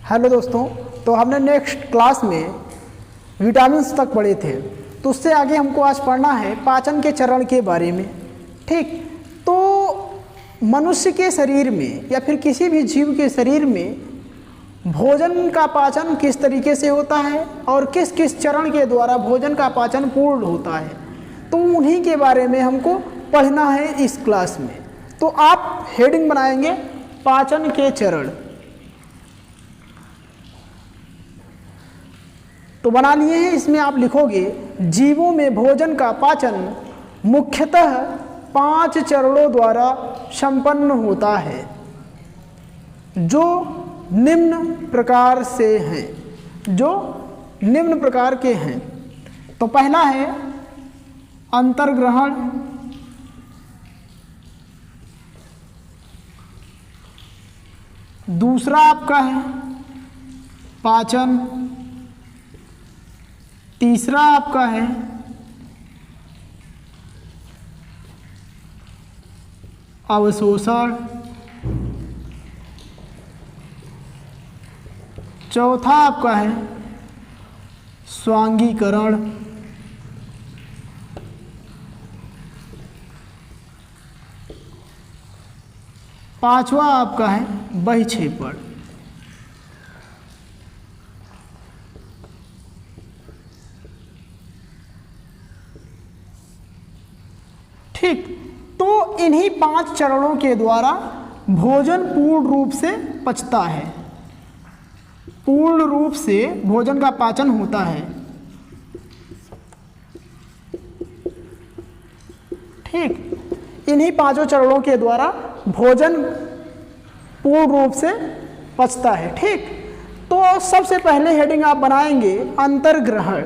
Hello दोस्तों, तो हमने नेक्स्ट क्लास में विटामिन्स तक पढ़े थे, तो उससे आगे हमको आज पढ़ना है पाचन के चरण के बारे में। ठीक, तो मनुष्य के शरीर में या फिर किसी भी जीव के शरीर में भोजन का पाचन किस तरीके से होता है और किस किस चरण के द्वारा भोजन का पाचन पूर्ण होता है, तो उन्हीं के बारे में हमको पढ़ना है इस क्लास में। तो आप हेडिंग बनाएंगे पाचन के चरण, तो बना लिए हैं। इसमें आप लिखोगे जीवों में भोजन का पाचन मुख्यतः 5 चरणों द्वारा संपन्न होता है, जो निम्न प्रकार से हैं, जो निम्न प्रकार के हैं। तो पहला है अंतर्ग्रहण, दूसरा आपका है पाचन, तीसरा आपका है अवशोषण, चौथा आपका है स्वांगीकरण, पांचवा आपका है बहिक्षेपण। ठीक, तो इन्हीं 5 चरणों के द्वारा भोजन पूर्ण रूप से पचता है, पूर्ण रूप से भोजन का पाचन होता है। ठीक, इन्हीं 5 चरणों के द्वारा भोजन पूर्ण रूप से पचता है। ठीक, तो सबसे पहले हेडिंग आप बनाएंगे अंतर्ग्रहण।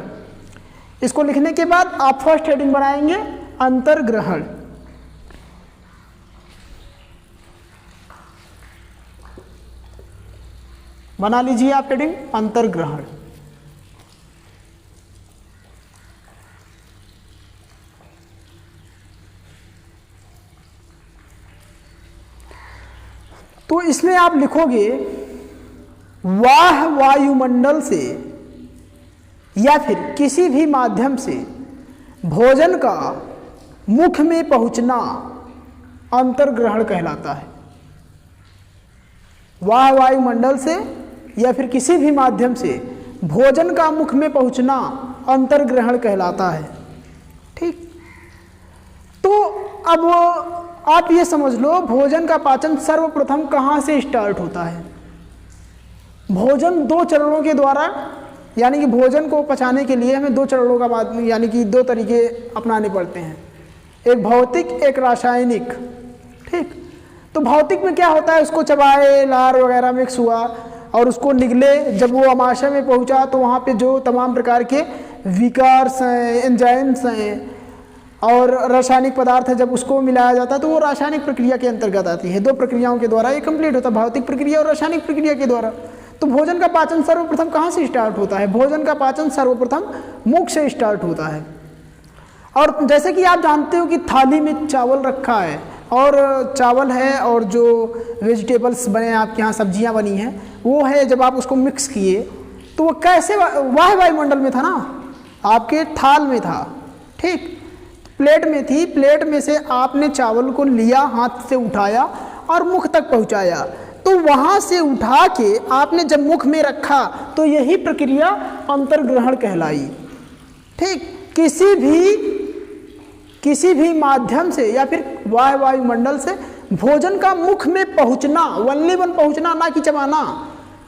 इसको लिखने के बाद आप फर्स्ट हेडिंग बनाएंगे अंतर्ग्रहण। बना लीजिए आप हेडिंग अंतर्ग्रहण। तो इसमें आप लिखोगे वाह वायुमंडल से या फिर किसी भी माध्यम से भोजन का मुख में पहुंचना अंतर्ग्रहण कहलाता है। वाह वायुमंडल से या फिर किसी भी माध्यम से भोजन का मुख में पहुंचना अंतर्ग्रहण कहलाता है। ठीक, तो अब आप ये समझ लो भोजन का पाचन सर्वप्रथम कहाँ से स्टार्ट होता है। भोजन 2 चरणों के द्वारा, यानी कि भोजन को पचाने के लिए हमें 2 चरणों का यानी कि 2 तरीके अपनाने पड़ते हैं, एक भौतिक एक रासायनिक। ठीक, तो भौतिक में क्या होता है, उसको चबाए, लार वगैरह मिक्स हुआ और उसको निगले, जब वो अमाशय में पहुंचा तो वहाँ पे जो तमाम प्रकार के विकार्स हैं, एंजाइम्स हैं और रासायनिक पदार्थ है, जब उसको मिलाया जाता है तो वो रासायनिक प्रक्रिया के अंतर्गत आती है। 2 प्रक्रियाओं के द्वारा ये कंप्लीट होता है, भौतिक प्रक्रिया और रासायनिक प्रक्रिया के द्वारा। तो भोजन का पाचन सर्वप्रथम कहाँ से स्टार्ट होता है? भोजन का पाचन सर्वप्रथम मुख से स्टार्ट होता है। और जैसे कि आप जानते हो कि थाली में चावल रखा है और चावल है और जो वेजिटेबल्स बने हैं, आपके यहाँ सब्जियाँ बनी हैं, वो है, जब आप उसको मिक्स किए तो वो कैसे वाह वायुमंडल में था ना, आपके थाल में था। ठीक, प्लेट में थी, प्लेट में से आपने चावल को लिया, हाथ से उठाया और मुख तक पहुंचाया, तो वहां से उठा के आपने जब मुख में रखा तो यही प्रक्रिया अंतर्ग्रहण कहलाई। ठीक, किसी भी माध्यम से या फिर वायुमंडल से भोजन का मुख में पहुंचना, वल्लीवन पहुंचना, ना कि चबाना,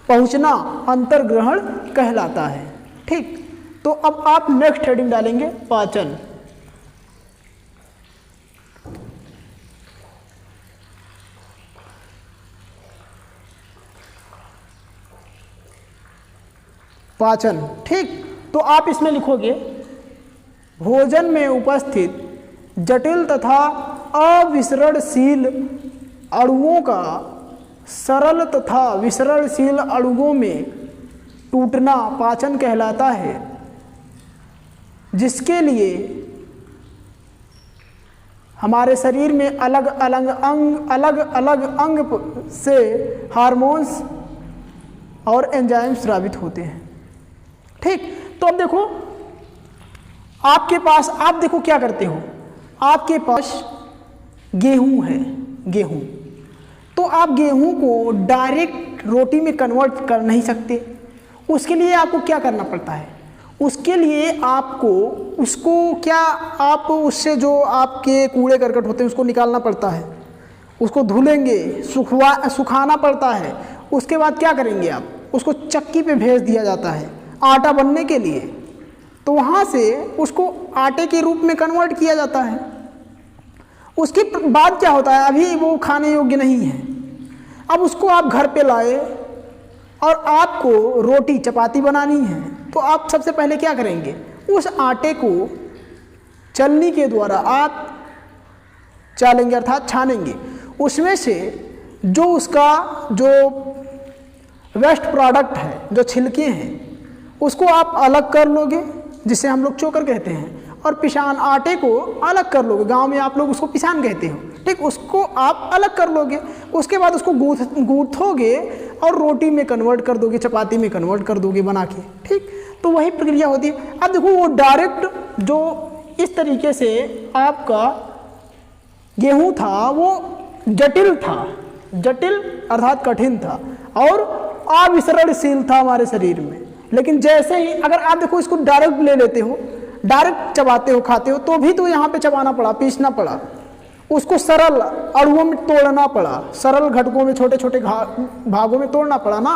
पहुंचना अंतर्ग्रहण कहलाता है। ठीक, तो अब आप नेक्स्ट हेडिंग डालेंगे पाचन। पाचन। ठीक, तो आप इसमें लिखोगे भोजन में उपस्थित जटिल तथा अविसरणशील अणुओं का सरल तथा विसरणशील अणुओं में टूटना पाचन कहलाता है, जिसके लिए हमारे शरीर में अलग अलग अंग से हार्मोन्स और एंजाइम स्रावित होते हैं। ठीक, तो अब देखो आपके पास, आप देखो क्या करते हो, आपके पास गेहूं है, गेहूं, तो आप गेहूं को डायरेक्ट रोटी में कन्वर्ट कर नहीं सकते। उसके लिए आपको क्या करना पड़ता है, उसके लिए आपको उसको क्या, आप उससे जो आपके कूड़े करकट होते हैं उसको निकालना पड़ता है, उसको धुलेंगे, सुखाना पड़ता है। उसके बाद क्या करेंगे आप, उसको चक्की पे भेज दिया जाता है आटा बनने के लिए, तो वहाँ से उसको आटे के रूप में कन्वर्ट किया जाता है। उसके बाद क्या होता है, अभी वो खाने योग्य नहीं है, अब उसको आप घर पे लाए और आपको रोटी चपाती बनानी है, तो आप सबसे पहले क्या करेंगे, उस आटे को चलनी के द्वारा आप चालेंगे अर्थात छानेंगे। उसमें से जो उसका जो वेस्ट प्रोडक्ट है, जो छिलके हैं, उसको आप अलग कर लोगे, जिसे हम लोग चोकर कहते हैं, और पिसान आटे को अलग कर लोगे, गांव में आप लोग उसको पिसान कहते हो। ठीक, उसको आप अलग कर लोगे। उसके बाद उसको गूंथोगे और रोटी में कन्वर्ट कर दोगे, चपाती में कन्वर्ट कर दोगे बना के। ठीक, तो वही प्रक्रिया होती है। अब देखो वो डायरेक्ट जो इस तरीके से आपका गेहूं था वो जटिल था, जटिल अर्थात कठिन था और अविसरणशील था हमारे शरीर में। लेकिन जैसे ही अगर आप देखो इसको डायरेक्ट ले लेते हो, डायरेक्ट चबाते हो, खाते हो, तो भी तो यहाँ पे चबाना पड़ा, पीसना पड़ा, उसको सरल अणुओं में तोड़ना पड़ा, सरल घटकों में छोटे छोटे भागों में तोड़ना पड़ा ना।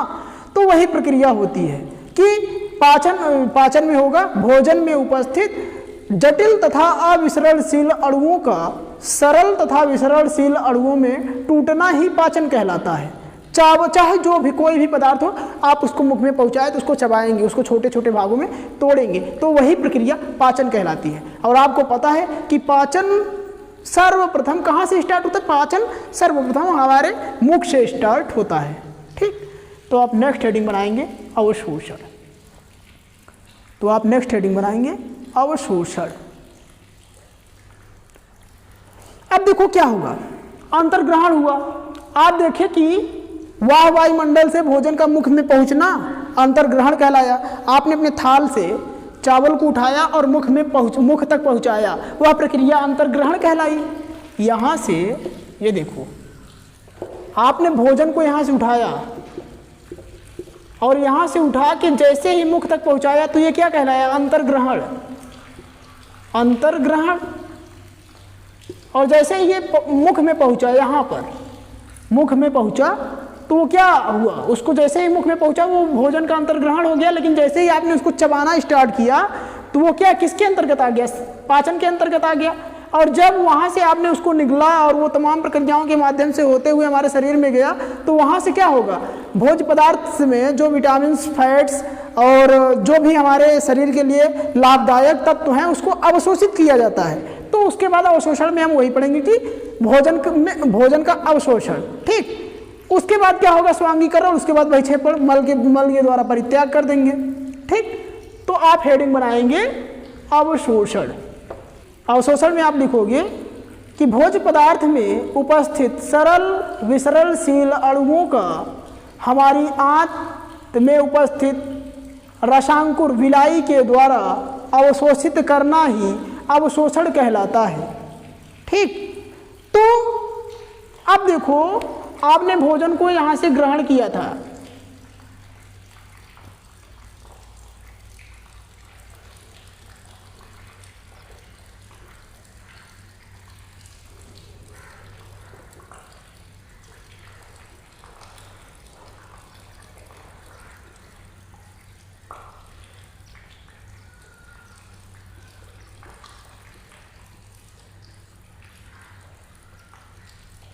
तो वही प्रक्रिया होती है कि पाचन में होगा, भोजन में उपस्थित जटिल तथा अविसरणशील अणुओं का सरल तथा विसरणशील अणुओं में टूटना ही पाचन कहलाता है। चाहे जो भी कोई भी पदार्थ हो, आप उसको मुख में पहुंचाए तो उसको चबाएंगे, उसको छोटे छोटे भागों में तोड़ेंगे, तो वही प्रक्रिया पाचन कहलाती है। और आपको पता है कि पाचन सर्वप्रथम कहाँ से स्टार्ट होता है, पाचन सर्वप्रथम हमारे मुख से स्टार्ट होता है। ठीक, तो आप नेक्स्ट हेडिंग बनाएंगे अवशोषण। तो आप नेक्स्ट हेडिंग बनाएंगे अवशोषण। अब देखो क्या होगा, अंतर्ग्रहण हुआ। आप देखें कि वाह वायुमंडल से भोजन का मुख में पहुंचना अंतर्ग्रहण कहलाया। आपने अपने थाल से चावल को उठाया और मुख तक पहुंचाया, वह प्रक्रिया अंतर्ग्रहण कहलाई। यहाँ से ये देखो, आपने भोजन को यहाँ से उठाया और यहाँ से उठा के जैसे ही मुख तक पहुंचाया, तो ये क्या कहलाया, अंतर्ग्रहण। अंतर्ग्रहण। और जैसे ही ये मुख में पहुंचा, यहाँ पर मुख में पहुंचा, तो वो क्या हुआ, उसको जैसे ही मुख में पहुंचा वो भोजन का अंतर्ग्रहण हो गया। लेकिन जैसे ही आपने उसको चबाना स्टार्ट किया, तो वो क्या, किसके अंतर्गत आ गया, पाचन के अंतर्गत आ गया। और जब वहाँ से आपने उसको निगला और वो तमाम प्रक्रियाओं के माध्यम से होते हुए हमारे शरीर में गया, तो वहाँ से क्या होगा, भोज्य पदार्थ में जो विटामिन, फैट्स और जो भी हमारे शरीर के लिए लाभदायक तत्व हैं, उसको अवशोषित किया जाता है। तो उसके बाद अवशोषण में हम वही पढ़ेंगे कि भोजन का अवशोषण। ठीक, उसके बाद क्या होगा, स्वांगीकरण, उसके बाद वैक्षेपण, मल के द्वारा परित्याग कर देंगे। ठीक, तो आप हेडिंग बनाएंगे अवशोषण। अवशोषण में आप लिखोगे कि भोज्य पदार्थ में उपस्थित सरल विसरणशील अणुओं का हमारी आंत में उपस्थित रसांकुर विलाई के द्वारा अवशोषित करना ही अवशोषण कहलाता है। ठीक, तो अब देखो आपने भोजन को यहाँ से ग्रहण किया था,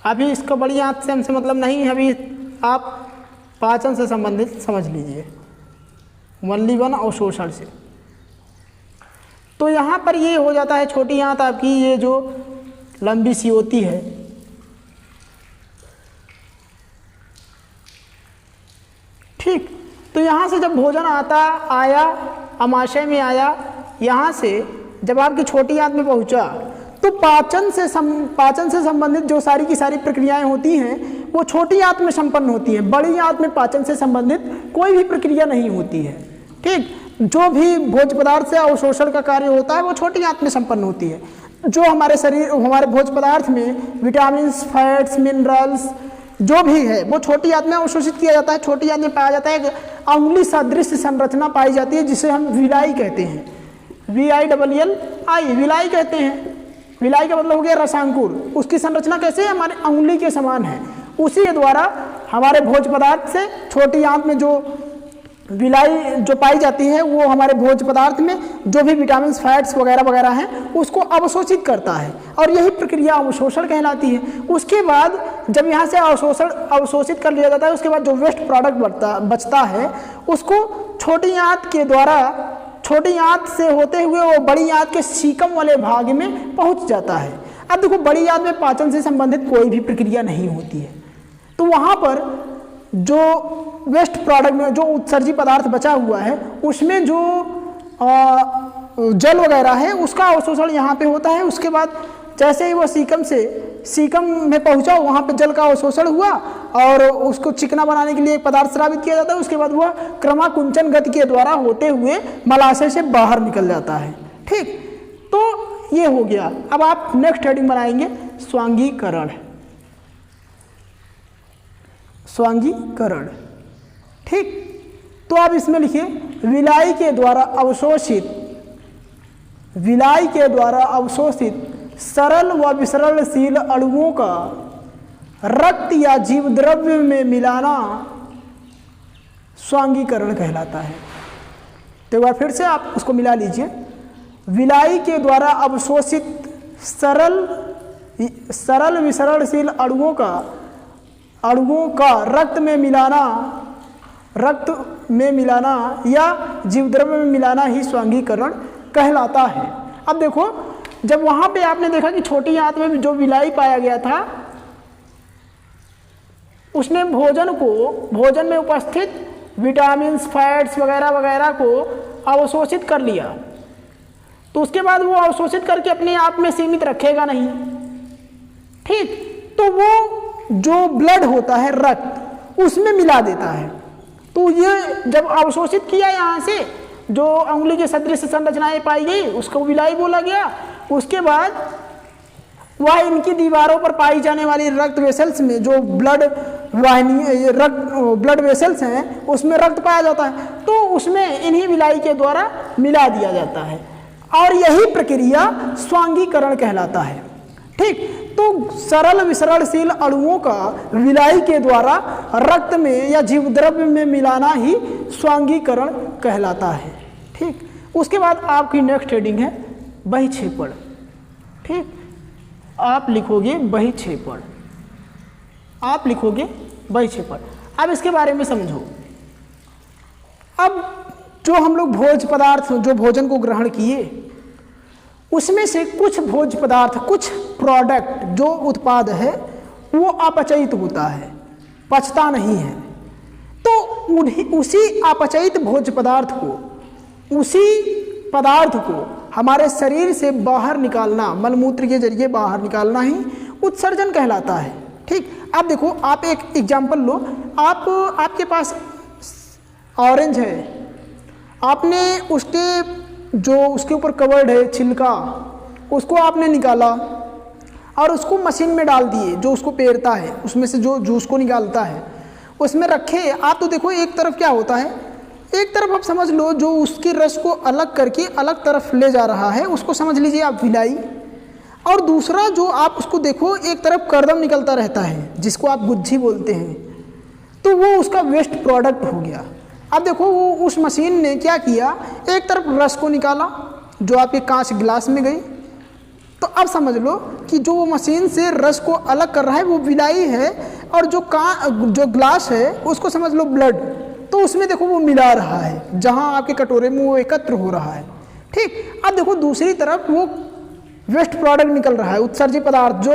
अभी इसका बड़ी आंत से हमसे मतलब नहीं है, अभी आप पाचन से संबंधित समझ लीजिए, वल्लीवन अवशोषण से। तो यहाँ पर ये हो जाता है, छोटी आंत आपकी ये जो लंबी सी होती है, ठीक, तो यहाँ से जब भोजन आया अमाशय में आया, यहाँ से जब आपकी छोटी आंत में पहुँचा, तो पाचन से संबंधित जो सारी की सारी प्रक्रियाएं होती हैं वो छोटी आंत में संपन्न होती है, बड़ी आंत में पाचन से संबंधित कोई भी प्रक्रिया नहीं होती है। ठीक, जो भी भोज्य पदार्थ से अवशोषण का कार्य होता है वो छोटी आंत में संपन्न होती है। जो हमारे शरीर, हमारे भोज्य पदार्थ में विटामिन, फैट्स, मिनरल्स जो भी है वो छोटी आंत में अवशोषित किया जाता है, छोटी आंत में पाया जाता है। अंगुली सदृश संरचना पाई जाती है जिसे हम विलाई कहते हैं, VILLI, विलाई कहते हैं। विलाई का मतलब हो गया रसांकुर। उसकी संरचना कैसे है? हमारे अंगुली के समान है। उसी के द्वारा हमारे भोज्य पदार्थ से छोटी आंत में जो विलाई जो पाई जाती है वो हमारे भोज्य पदार्थ में जो भी विटामिन, फैट्स वगैरह वगैरह हैं उसको अवशोषित करता है, और यही प्रक्रिया अवशोषण कहलाती है। उसके बाद जब यहाँ से अवशोषित कर लिया जाता है, उसके बाद जो वेस्ट प्रोडक्ट बचता है उसको छोटी आंत के द्वारा, छोटी आंत से होते हुए वो बड़ी आंत के सीकम वाले भाग में पहुँच जाता है। अब देखो, बड़ी आंत में पाचन से संबंधित कोई भी प्रक्रिया नहीं होती है, तो वहाँ पर जो वेस्ट प्रोडक्ट में जो उत्सर्जी पदार्थ बचा हुआ है उसमें जो जल वगैरह है उसका अवशोषण यहाँ पे होता है। उसके बाद जैसे ही वो सीकम में पहुँचा, वहाँ पे जल का अवशोषण हुआ और उसको चिकना बनाने के लिए एक पदार्थ स्रावित किया जाता है। उसके बाद वह क्रमाकुंचन गति के द्वारा होते हुए मलाशय से बाहर निकल जाता है। ठीक, तो ये हो गया। अब आप नेक्स्ट हेडिंग बनाएंगे स्वांगीकरण। स्वांगीकरण, ठीक, तो आप इसमें लिखिए विलाई के द्वारा अवशोषित सरल व विसरणशील अणुओं का रक्त या जीव द्रव्य में मिलाना स्वांगीकरण कहलाता है। तो एक बार फिर से आप उसको मिला लीजिए। विलाई के द्वारा अवशोषित सरल विसरणशील अणुओं का रक्त में मिलाना या जीवद्रव्य में मिलाना ही स्वांगीकरण कहलाता है। अब देखो, जब वहाँ पे आपने देखा कि छोटी आंत में जो विलाई पाया गया था उसने भोजन में उपस्थित विटामिन, फैट्स वगैरह वगैरह को अवशोषित कर लिया, तो उसके बाद वो अवशोषित करके अपने आप में सीमित रखेगा नहीं। ठीक, तो वो जो ब्लड होता है, रक्त, उसमें मिला देता है। तो ये जब अवशोषित किया यहाँ से, जो अंगुली के सदृश संरचनाएं पाई गई उसको विलाई बोला गया। उसके बाद वह इनकी दीवारों पर पाई जाने वाली रक्त वेसल्स में जो ब्लड वेसल्स हैं उसमें रक्त पाया जाता है, तो उसमें इन्हीं विलाई के द्वारा मिला दिया जाता है, और यही प्रक्रिया स्वांगीकरण कहलाता है। ठीक, तो सरल विसरणशील अणुओं का विलाई के द्वारा रक्त में या जीवद्रव्य में मिलाना ही स्वांगीकरण कहलाता है। ठीक, उसके बाद आपकी नेक्स्ट हेडिंग है बहिक्षेपण। ठीक, आप लिखोगे बहिक्षेपण, अब इसके बारे में समझो। अब जो हम लोग भोज्य पदार्थ, जो भोजन को ग्रहण किए, उसमें से कुछ भोज्य पदार्थ, कुछ प्रोडक्ट, जो उत्पाद है वो अपचयित होता है, पचता नहीं है। तो उसी अपचयित भोज्य पदार्थ को, उसी पदार्थ को हमारे शरीर से बाहर निकालना, मलमूत्र के जरिए बाहर निकालना ही उत्सर्जन कहलाता है। ठीक, अब देखो, आप एक एग्जाम्पल लो। आपके पास ऑरेंज है, आपने उसके ऊपर कवर्ड है छिलका, उसको आपने निकाला और उसको मशीन में डाल दिए, जो उसको पेरता है, उसमें से जो जूस को निकालता है उसमें रखे आप। तो देखो, एक तरफ क्या होता है, एक तरफ आप समझ लो जो उसके रस को अलग करके अलग तरफ ले जा रहा है उसको समझ लीजिए आप विलाई, और दूसरा जो आप उसको देखो, एक तरफ कर्दम निकलता रहता है जिसको आप गुज्जी बोलते हैं, तो वो उसका वेस्ट प्रोडक्ट हो गया। अब देखो, वो उस मशीन ने क्या किया, एक तरफ रस को निकाला जो आपके कांच गिलास में गई, तो अब समझ लो कि जो वो मशीन से रस को अलग कर रहा है वो विलाई है, और जो ग्लास है उसको समझ लो ब्लड, तो उसमें देखो वो मिला रहा है, जहाँ आपके कटोरे में वो एकत्र हो रहा है। ठीक, अब देखो दूसरी तरफ वो वेस्ट प्रोडक्ट निकल रहा है, उत्सर्जी पदार्थ जो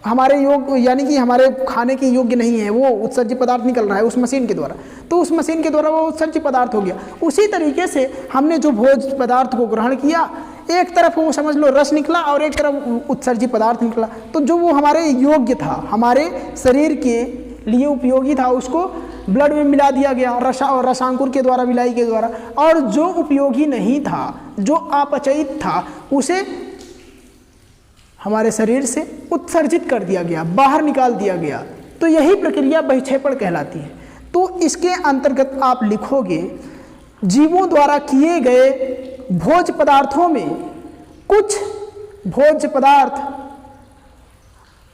हमारे यानी कि हमारे खाने के योग्य नहीं है, वो उत्सर्जी पदार्थ निकल रहा है उस मशीन के द्वारा, तो उस मशीन के द्वारा वो उत्सर्जी पदार्थ हो गया। उसी तरीके से हमने जो भोज्य पदार्थ को ग्रहण किया, एक तरफ वो समझ लो रस निकला और एक तरफ उत्सर्जित पदार्थ निकला, तो जो वो हमारे योग्य था, हमारे शरीर के लिए उपयोगी था, उसको ब्लड में मिला दिया गया रसांकुर के द्वारा, विलाई के द्वारा, और जो उपयोगी नहीं था, जो अपचयित था, उसे हमारे शरीर से उत्सर्जित कर दिया गया, बाहर निकाल दिया गया। तो यही प्रक्रिया बहिक्षेपण कहलाती है। तो इसके अंतर्गत आप लिखोगे, जीवों द्वारा किए गए भोज्य पदार्थों में कुछ भोज्य पदार्थ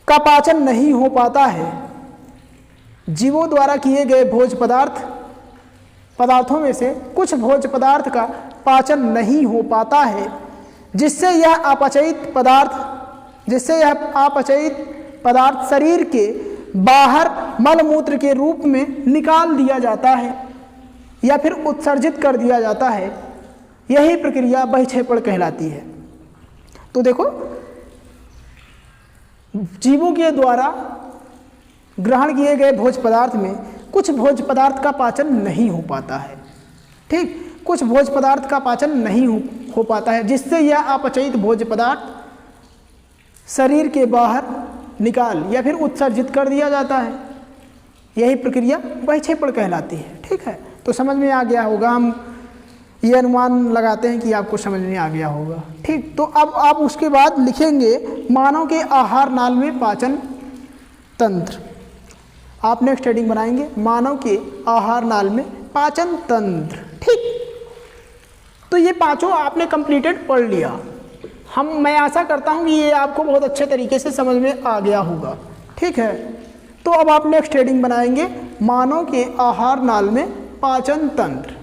का पाचन नहीं हो पाता है। जीवों द्वारा किए गए भोज्य पदार्थों में से कुछ भोज्य पदार्थ का पाचन नहीं हो पाता है, जिससे यह अपचयित पदार्थ शरीर के बाहर मलमूत्र के रूप में निकाल दिया जाता है या फिर उत्सर्जित कर दिया जाता है। यही प्रक्रिया बहिक्षेपण कहलाती है। तो देखो, जीवों के द्वारा ग्रहण किए गए भोज्य पदार्थ में कुछ भोज्य पदार्थ का पाचन नहीं हो पाता है। ठीक, कुछ भोज्य पदार्थ का पाचन नहीं हो पाता है, जिससे यह अपचयित भोज्य पदार्थ शरीर के बाहर निकाल या फिर उत्सर्जित कर दिया जाता है। यही प्रक्रिया बहिक्षेपण कहलाती है। ठीक है, तो समझ में आ गया होगा। हम ये अनुमान लगाते हैं कि आपको समझ में आ गया होगा। ठीक, तो अब आप उसके बाद लिखेंगे मानव के आहार नाल में पाचन तंत्र। आप नेक्स्ट हेडिंग बनाएंगे मानव के आहार नाल में पाचन तंत्र। ठीक, तो ये पांचों आपने कंप्लीटेड पढ़ लिया। मैं आशा करता हूँ कि ये आपको बहुत अच्छे तरीके से समझ में आ गया होगा। ठीक है, तो अब आप नेक्स्ट हेडिंग बनाएंगे मानव के आहार नाल में पाचन तंत्र।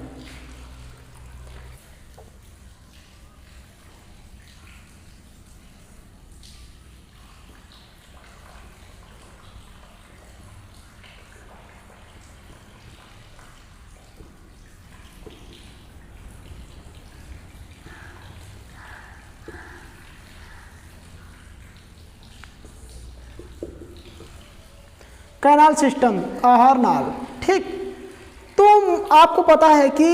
कैनाल सिस्टम, आहार नाल। ठीक, तो आपको पता है कि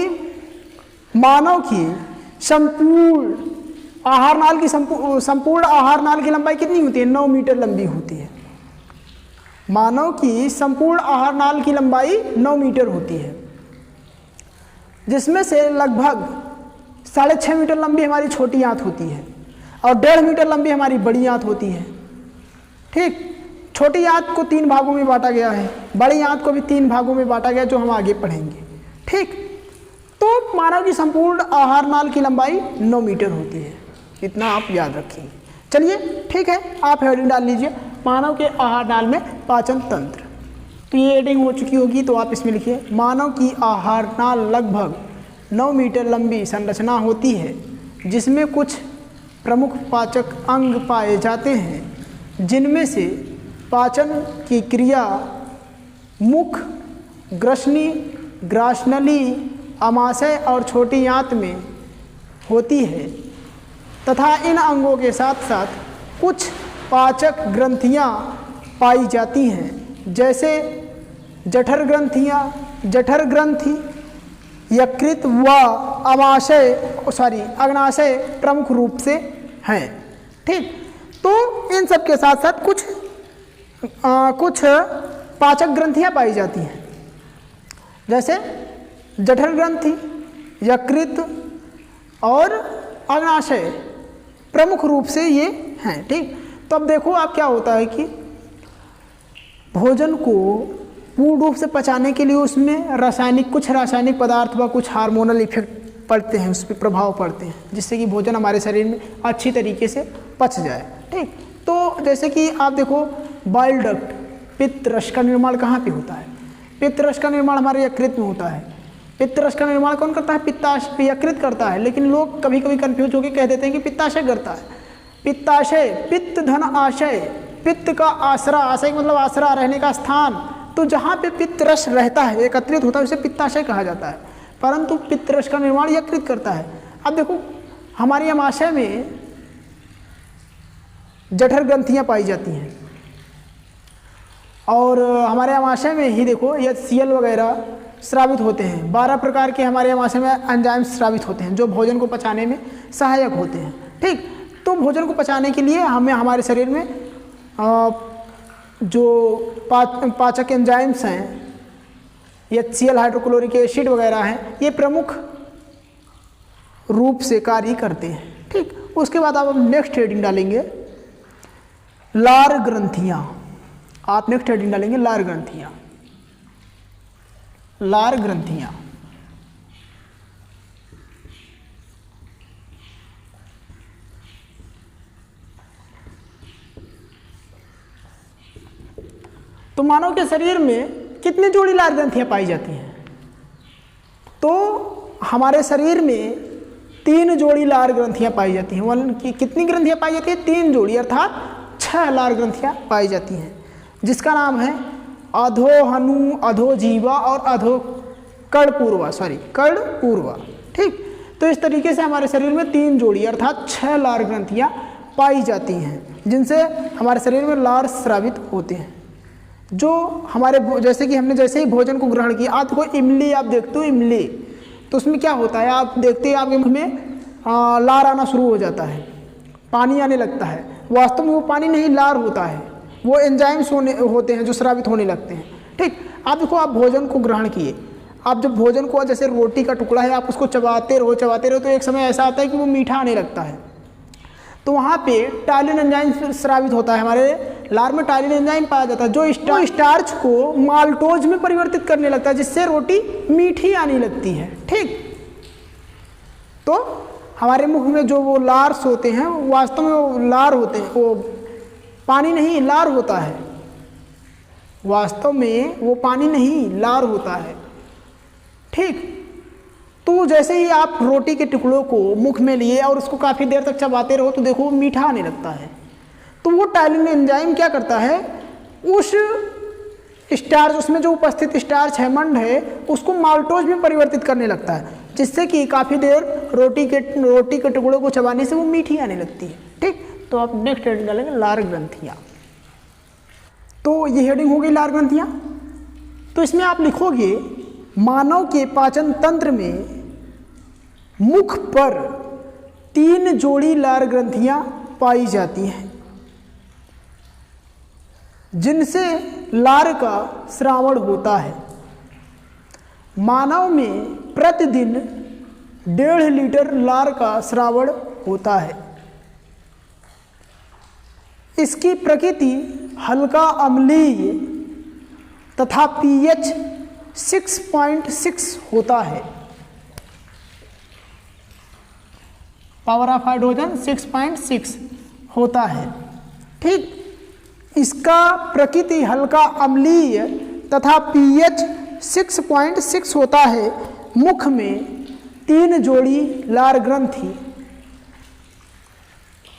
मानव की संपूर्ण आहार नाल की लंबाई कितनी होती है? 9 मीटर लंबी होती है। मानव की संपूर्ण आहार नाल की लंबाई 9 मीटर होती है, जिसमें से लगभग 6.5 मीटर लंबी हमारी छोटी आंत होती है और 1.5 मीटर लंबी हमारी बड़ी आंत होती है। ठीक, छोटी आंत को 3 भागों में बांटा गया है, बड़ी आंत को भी 3 भागों में बांटा गया, जो हम आगे पढ़ेंगे। ठीक, तो मानव की संपूर्ण आहार नाल की लंबाई 9 मीटर होती है, इतना आप याद रखिए। चलिए ठीक है, आप हेडिंग डाल लीजिए मानव के आहार नाल में पाचन तंत्र। तो ये हेडिंग हो चुकी होगी, तो आप इसमें लिखिए मानव की आहार नाल लगभग 9 मीटर लंबी संरचना होती है, जिसमें कुछ प्रमुख पाचक अंग पाए जाते हैं, जिनमें से पाचन की क्रिया मुख, ग्रसनी, ग्रासनली, अमाशय और छोटी आंत में होती है तथा इन अंगों के साथ साथ कुछ पाचक ग्रंथियां पाई जाती हैं, जैसे जठर ग्रंथि, यकृत व अग्नाशय प्रमुख रूप से हैं। ठीक, तो इन सब के साथ साथ कुछ पाचक ग्रंथियां पाई जाती हैं, जैसे जठर ग्रंथि, यकृत और अग्नाशय प्रमुख रूप से ये हैं। ठीक, तो अब देखो आप क्या होता है कि भोजन को पूर्ण रूप से पचाने के लिए उसमें कुछ रासायनिक पदार्थ व कुछ हार्मोनल इफेक्ट पड़ते हैं, उस पर प्रभाव पड़ते हैं, जिससे कि भोजन हमारे शरीर में अच्छी तरीके से पच जाए। ठीक, तो जैसे कि आप देखो बाइल डक्ट, पित्त रस का निर्माण कहाँ पे होता है? पित्त रस का निर्माण हमारे यकृत में होता है। पित्त रस का निर्माण कौन करता है? यकृत करता है, लेकिन लोग कभी कभी कंफ्यूज होकर कह देते हैं कि पित्ताशय करता है। पित्ताशय, पित्त धन आशय, पित्त का आसरा, आशय मतलब आसरा, रहने का स्थान, तो जहाँ पे पित्त रस रहता है, एकत्रित होता है, उसे पित्ताशय कहा जाता है, परंतु पित्त रस का निर्माण यकृत करता है। अब देखो हमारी अमाशय में जठर ग्रंथियाँ पाई जाती हैं और हमारे अमाशय में ही देखो HCl वगैरह स्रावित होते हैं। 12 प्रकार के हमारे अमाशय में एंजाइम स्रावित होते हैं, जो भोजन को पचाने में सहायक होते हैं। ठीक। तो भोजन को पचाने के लिए हमें हमारे शरीर में जो पाचक एंजाइम्स हैं, HCl हाइड्रोक्लोरिक एसिड वगैरह हैं, ये प्रमुख रूप से कार्य करते हैं। ठीक। उसके बाद आप नेक्स्ट हेडिंग डालेंगे लार ग्रंथियां। आप नेक्स्ट हेडिंग डालेंगे लार ग्रंथियां। लार ग्रंथियां तो मानव के शरीर में कितनी जोड़ी लार ग्रंथियां पाई जाती हैं? तो हमारे शरीर में 3 जोड़ी लार ग्रंथियां पाई जाती हैं। कितनी ग्रंथियां पाई जाती हैं? 3 जोड़ी, अर्थात 6 लार ग्रंथियां पाई जाती हैं, जिसका नाम है अधोहनु, अधोजीवा और कर्णपूर्वा। ठीक। तो इस तरीके से हमारे शरीर में 3 जोड़ी अर्थात 6 लार ग्रंथियां पाई जाती हैं, जिनसे हमारे शरीर में लार स्रावित होते हैं। जो हमारे जैसे कि हमने जैसे ही भोजन को ग्रहण किया, आप देखो इमली, आप देखते हो इमली, तो उसमें क्या होता है, आप देखते हैं आपके मुंह में लार आना शुरू हो जाता है, पानी आने लगता है। वास्तव में वो पानी नहीं, लार होता है, वो एंजाइम्स होते हैं जो स्रावित होने लगते हैं। ठीक। आप देखो, आप भोजन को ग्रहण किए, आप जब भोजन को, जैसे रोटी का टुकड़ा है, आप उसको चबाते रहो तो एक समय ऐसा आता है कि वो मीठा आने लगता है। तो वहाँ पे टायलिन एंजाइम स्रावित होता है, हमारे लार में टायलिन एंजाइम पाया जाता है, जो स्टार्च को माल्टोज में परिवर्तित करने लगता है, जिससे रोटी मीठी आने लगती है। ठीक। तो हमारे मुख में जो वो लार्स होते हैं, वास्तव में वो लार होते हैं, वो पानी नहीं, लार होता है। वास्तव में वो पानी नहीं, लार होता है। ठीक। तो जैसे ही आप रोटी के टुकड़ों को मुख में लिए और उसको काफ़ी देर तक चबाते रहो, तो देखो वो मीठा आने लगता है। तो वो टायलिन एंजाइम क्या करता है, उस स्टार्च, उसमें जो उपस्थित स्टार्च है, मंड है, उसको माल्टोज में परिवर्तित करने लगता है, जिससे कि काफ़ी देर रोटी के टुकड़ों को चबाने से वो मीठी आने लगती है। ठीक। तो आप नेक्स्ट हेडिंग डालेंगे लार ग्रंथियाँ। तो ये हेडिंग हो गई लार ग्रंथियाँ। तो इसमें आप लिखोगे मानव के पाचन तंत्र में मुख पर 3 जोड़ी लार ग्रंथियां पाई जाती हैं, जिनसे लार का स्रावण होता है। मानव में प्रतिदिन 1.5 लीटर लार का स्रावण होता है। इसकी प्रकृति हल्का अम्लीय तथा pH 6.6 होता है। पावर ऑफ हाइड्रोजन 6.6 होता है। ठीक। इसका प्रकृति हल्का अम्लीय तथा pH 6.6 होता है। मुख में 3 जोड़ी लार ग्रंथि,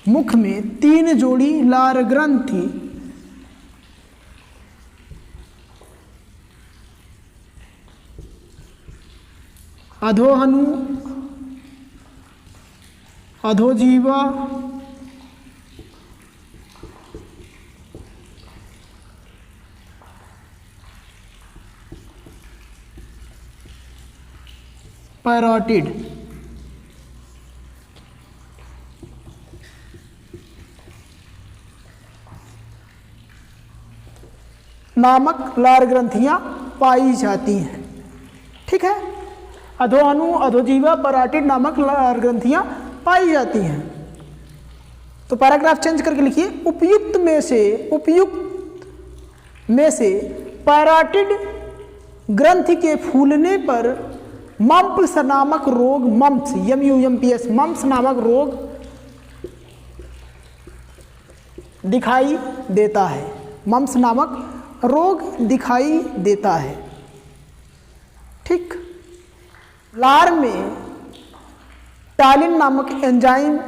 मुख में 3 जोड़ी लार ग्रंथि अधोहनु, अधोजीवा पैरोटिड नामक लार ग्रंथियां पाई जाती हैं। ठीक है। अधोअनु, अधोजीवा, पैरोटिड नामक लार ग्रंथियां पाई जाती हैं। तो पैराग्राफ चेंज करके लिखिए, उपयुक्त में से पैरोटिड ग्रंथि के फूलने पर मम्प्स नामक रोग, MUMPS मम्प्स नामक रोग दिखाई देता है। मम्प्स नामक रोग दिखाई देता है। ठीक। लार में टायलिन नामक एंजाइम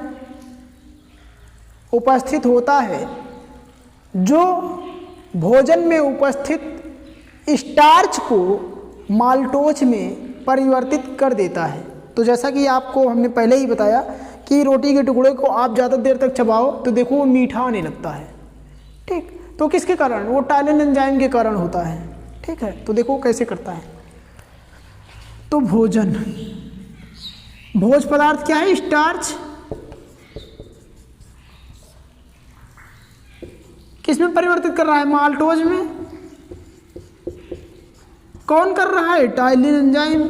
उपस्थित होता है, जो भोजन में उपस्थित स्टार्च को माल्टोज में परिवर्तित कर देता है। तो जैसा कि आपको हमने पहले ही बताया कि रोटी के टुकड़े को आप ज़्यादा देर तक चबाओ तो देखो वो मीठा आने लगता है। ठीक। तो किसके कारण? वो टायलिन एंजाइम के कारण होता है। ठीक है। तो देखो कैसे करता है। तो भोज पदार्थ क्या है? स्टार्च किसमें परिवर्तित कर रहा है? माल्टोज में। कौन कर रहा है? Ptyalin enzyme.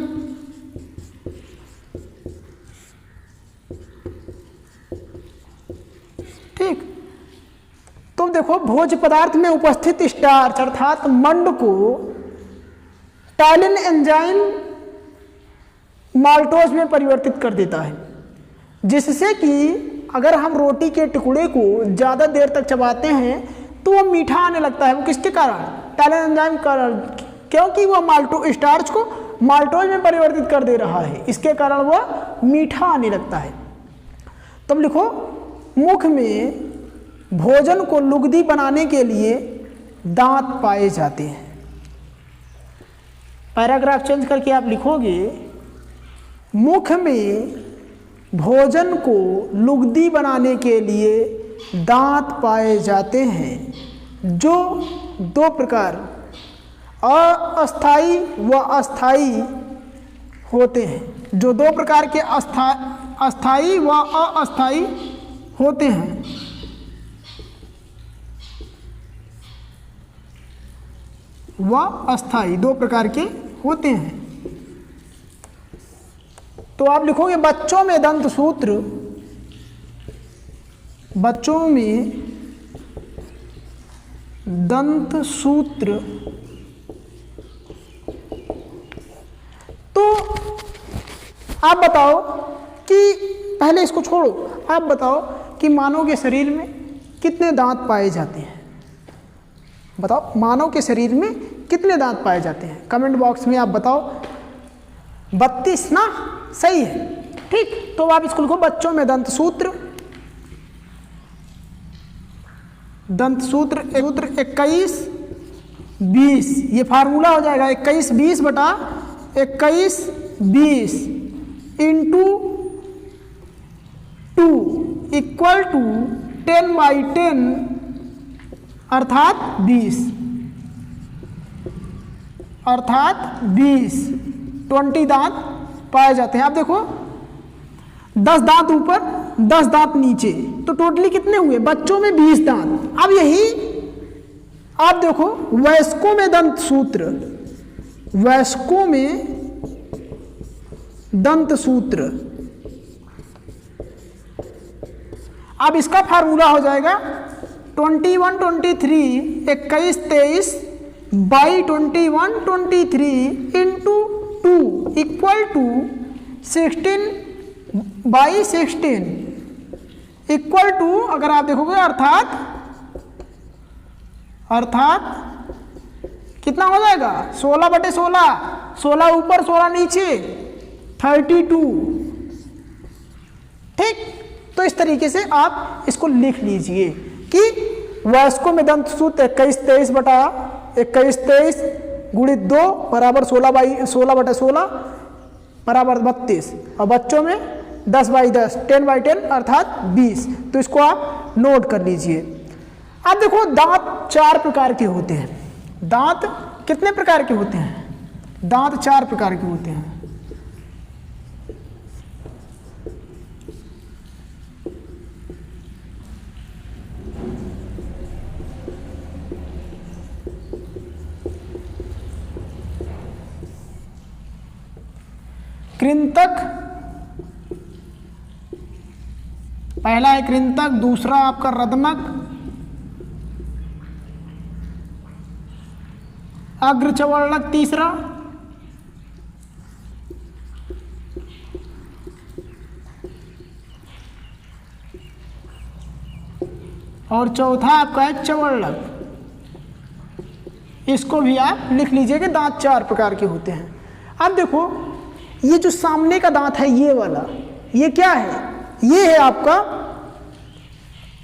ठीक, तो देखो भोज्य पदार्थ में उपस्थित स्टार्च अर्थात मंड को टाइलिन एंजाइम माल्टोज में परिवर्तित कर देता है, जिससे कि अगर हम रोटी के टुकड़े को ज़्यादा देर तक चबाते हैं तो वो मीठा आने लगता है। वो किसके कारण? टाइलिन एंजाइम कारण, क्योंकि वह स्टार्च को माल्टोज में परिवर्तित कर दे रहा है, इसके कारण वह मीठा आने लगता है। तब लिखो, मुख में भोजन को लुगदी बनाने के लिए दांत पाए जाते हैं। पैराग्राफ चेंज करके आप लिखोगे, मुख में भोजन को लुगदी बनाने के लिए दांत पाए जाते हैं, जो दो प्रकार अस्थाई व अस्थाई होते हैं। जो दो प्रकार के अस्थाई व अस्थाई होते हैं। व अस्थाई दो प्रकार के होते हैं। तो आप लिखोगे बच्चों में दंत सूत्र, बच्चों में दंत सूत्र। तो आप बताओ कि पहले इसको छोड़ो, आप बताओ कि मानव के शरीर में कितने दांत पाए जाते हैं? बताओ मानव के शरीर में कितने दांत पाए जाते हैं? कमेंट बॉक्स में आप बताओ। 32 ना? सही है। ठीक, तो आप इसको लिखो, बच्चों में दंत सूत्र, दंत सूत्र 21-20, ये फार्मूला हो जाएगा 21-20 बटा 21-20 इंटू 2 इक्वल टू 10/10 अर्थात 20, अर्थात 20 दांत पाए जाते हैं। आप देखो 10 दांत ऊपर 10 दांत नीचे, तो टोटली कितने हुए? बच्चों में 20 दांत। अब यही आप देखो वयस्कों में दंत सूत्र, वयस्कों में दंत सूत्र, अब इसका फार्मूला हो जाएगा 21-23 21-23 by 21-23 into 2 equal to 16/16 equal to, अगर आप देखोगे अर्थात कितना हो जाएगा? 16/16, 16 ऊपर 16 नीचे 32। ठीक, तो इस तरीके से आप इसको लिख लीजिए कि वयस्कों में दंत सूत्र 21-23 बटा 21-23 गुणित 2 बराबर 16/16 बराबर 32, और बच्चों में 10/10 10/10 अर्थात 20। तो इसको आप नोट कर लीजिए। अब देखो दांत 4 प्रकार के होते हैं। दांत कितने प्रकार के होते हैं? दांत 4 प्रकार के होते हैं। कृंतक, पहला है कृंतक, दूसरा आपका रदनक, अग्रचवर्णक तीसरा, और चौथा आपका है चवर्णक। इसको भी आप लिख लीजिए कि दांत 4 प्रकार के होते हैं। अब देखो ये जो सामने का दांत है, ये वाला, ये क्या है? ये है आपका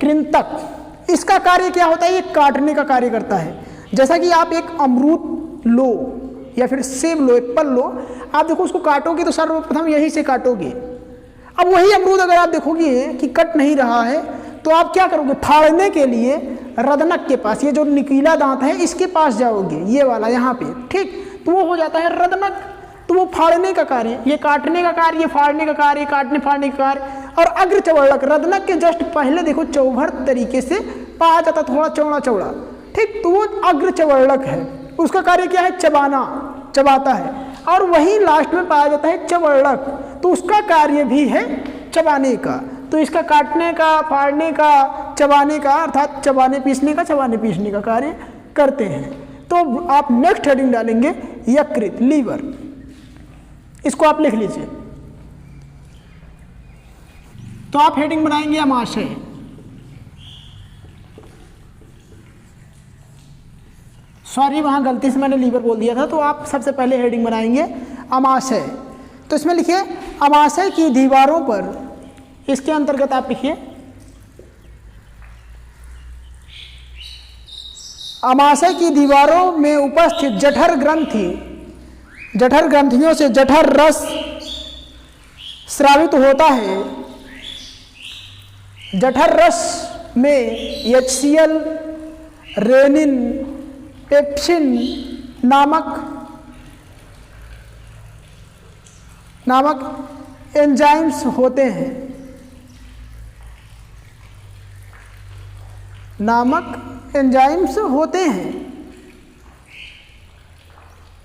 कृंतक। इसका कार्य क्या होता है? ये काटने का कार्य करता है। जैसा कि आप एक अमरूद लो या फिर सेब लो, एप्पल लो, आप देखो उसको काटोगे तो सर्वप्रथम यहीं से काटोगे। अब वही अमरूद अगर आप देखोगे कि कट नहीं रहा है तो आप क्या करोगे? फाड़ने के लिए रदनक के पास, ये जो निकीला दांत है इसके पास जाओगे, ये वाला यहाँ पे। ठीक, तो वो हो जाता है रदनक। तो वो फाड़ने का कार्य, ये काटने का कार्य, ये फाड़ने का कार्य, काटने फाड़ने का कार्य। और अग्रचवर्णक, रदनक के जस्ट पहले देखो चौभर तरीके से पाया जाता है थोड़ा चौड़ा चौड़ा, ठीक, तो वो अग्रचवर्णक है, उसका कार्य क्या है, चबाना, चबाता है। और वहीं लास्ट में पाया जाता है चवर्णक, तो उसका कार्य भी है चबाने का। तो इसका काटने का, फाड़ने का, चबाने का, अर्थात चबाने पीसने का, चबाने पीसने का कार्य करते हैं। तो आप नेक्स्ट हेडिंग डालेंगे यकृत, लीवर, इसको आप लिख लीजिए। तो आप हेडिंग बनाएंगे अमाशय, सॉरी वहां गलती से मैंने लीवर बोल दिया था, तो आप सबसे पहले हेडिंग बनाएंगे अमाशय। तो इसमें लिखिए अमाशय की दीवारों पर, इसके अंतर्गत आप लिखिए अमाशय की दीवारों में उपस्थित जठर ग्रंथि, जठर ग्रंथियों से जठर रस स्रावित होता है। जठर रस में HCl, रेनिन, पेप्सिन नामक एंजाइम्स होते हैं,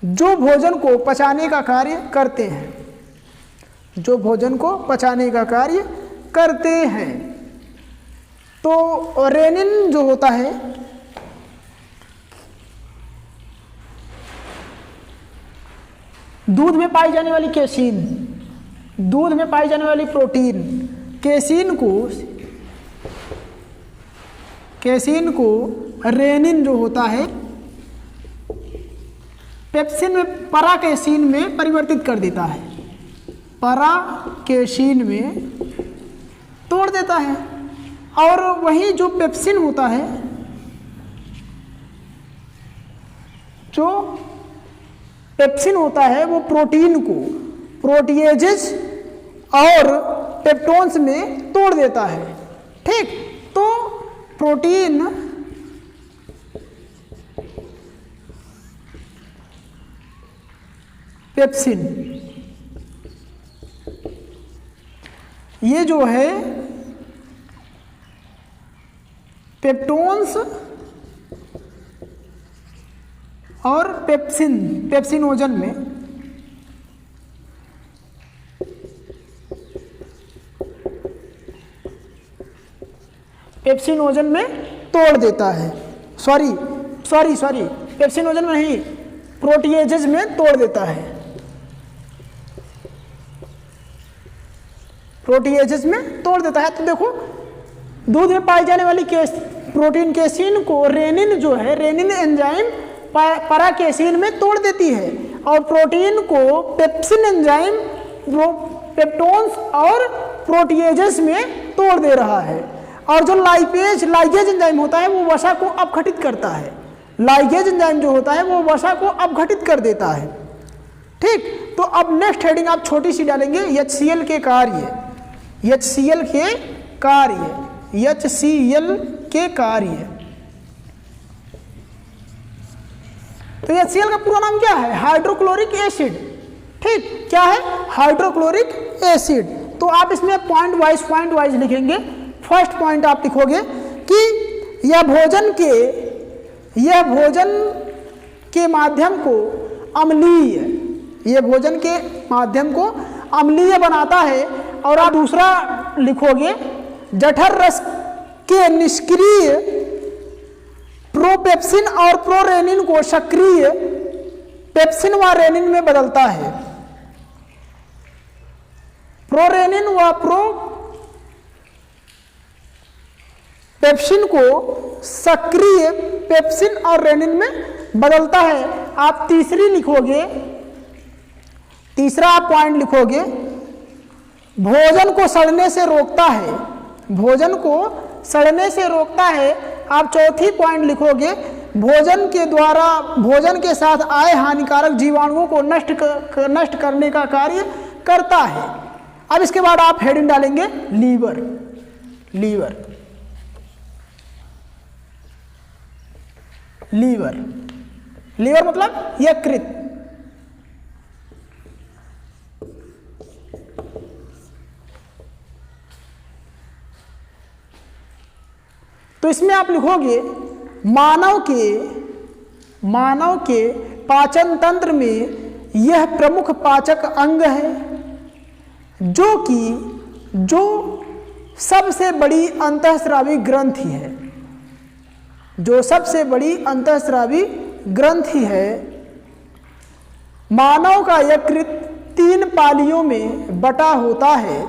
जो भोजन को पचाने का कार्य करते हैं, जो भोजन को पचाने का कार्य करते हैं। तो रेनिन जो होता है, दूध में पाई जाने वाली केसीन, दूध में पाई जाने वाली प्रोटीन, केसीन को रेनिन जो होता है पेप्सिन में, पराकेसीन में परिवर्तित कर देता है, पराकेसीन में तोड़ देता है। और वही जो पेप्सिन होता है, जो पेप्सिन होता है वो प्रोटीन को प्रोटीएजेस और पेप्टोन्स में तोड़ देता है, ठीक। तो प्रोटीन पेप्सिन, ये जो है पेप्टोन्स और पेप्सिनोजन में तोड़ देता है। सॉरी पेप्सिनोजन में नहीं, प्रोटीएजेज में तोड़ देता है, प्रोटीएजेज में तोड़ देता है। तो देखो दूध में पाई जाने वाली प्रोटीन केसीन को रेनिन जो है, रेनिन एंजाइम पराकेसीन में तोड़ देती है, और प्रोटीन को पेप्सिन एंजाइम पेप्टोन्स और प्रोटीएजेस में तोड़ दे रहा है। और जो लाइगेज एंजाइम होता है वो वसा को अपघटित करता है, लाइगेज एंजाइम जो होता है वो वसा को अपघटित कर देता है, ठीक। तो अब नेक्स्ट हेडिंग आप छोटी सी डालेंगे HCl के कार्य, HCl के कार्य। तो HCl का पूरा नाम क्या है, हाइड्रोक्लोरिक एसिड, ठीक, क्या है, हाइड्रोक्लोरिक एसिड। तो आप इसमें पॉइंट वाइज लिखेंगे। फर्स्ट पॉइंट आप लिखोगे कि यह भोजन के माध्यम को अम्लीय, यह भोजन के माध्यम को अम्लीय बनाता है। और आप दूसरा लिखोगे जठर रस के निष्क्रिय प्रोपेप्सिन और प्रोरेनिन को सक्रिय पेप्सिन व रेनिन में बदलता है। प्रोरेनिन व प्रोपेप्सिन को सक्रिय पेप्सिन और रेनिन में बदलता है। आप तीसरा पॉइंट लिखोगे भोजन को सड़ने से रोकता है, भोजन को सड़ने से रोकता है। आप चौथी पॉइंट लिखोगे भोजन के साथ आए हानिकारक जीवाणुओं को नष्ट करने का कार्य करता है। अब इसके बाद आप हेडिंग डालेंगे लीवर मतलब यकृत। तो इसमें आप लिखोगे मानव के पाचन तंत्र में यह प्रमुख पाचक अंग है, जो सबसे बड़ी अंतःस्रावी ग्रंथि है, जो सबसे बड़ी अंतःस्रावी ग्रंथि है। मानव का यकृत 3 पालियों में बटा होता है।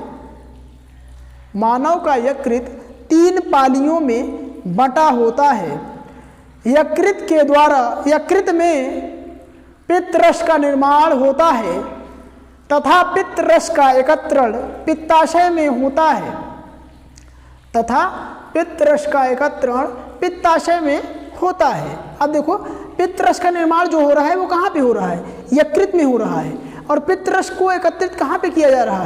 मानव का यकृत 3 पालियों में बटा होता है। यकृत में पित्तरस का निर्माण होता है तथा पित्तरस का एकत्रण पित्ताशय में होता है अब देखो, पित्तरस का निर्माण जो हो रहा है वो कहाँ पे हो रहा है? यकृत में हो रहा है। और पित्तरस को एकत्रित कहाँ पे किया जा रहा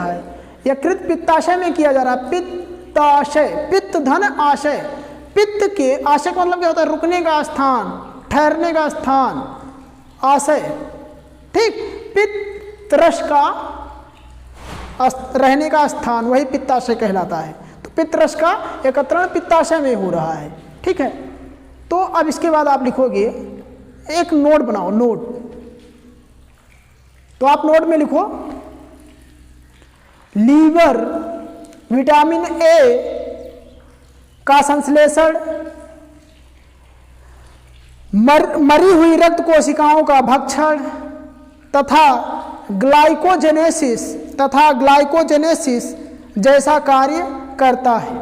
है? यकृत पित्ताशय में किया जा रहा है। पित्ताशय, पित्त धन आशय, पित्त के आशय का मतलब क्या होता है? रुकने का स्थान, ठहरने का स्थान, आशय। ठीक, पित्तरस का रहने का स्थान वही पित्ताशय कहलाता है। तो पित्तरस का एकत्रण पित्ताशय में हो रहा है। ठीक है, तो अब इसके बाद आप लिखोगे, एक नोट बनाओ, नोट। तो आप नोट में लिखो, लीवर विटामिन ए का संश्लेषण, मरी हुई रक्त कोशिकाओं का भक्षण तथा ग्लाइकोजेनेसिस जैसा कार्य करता है।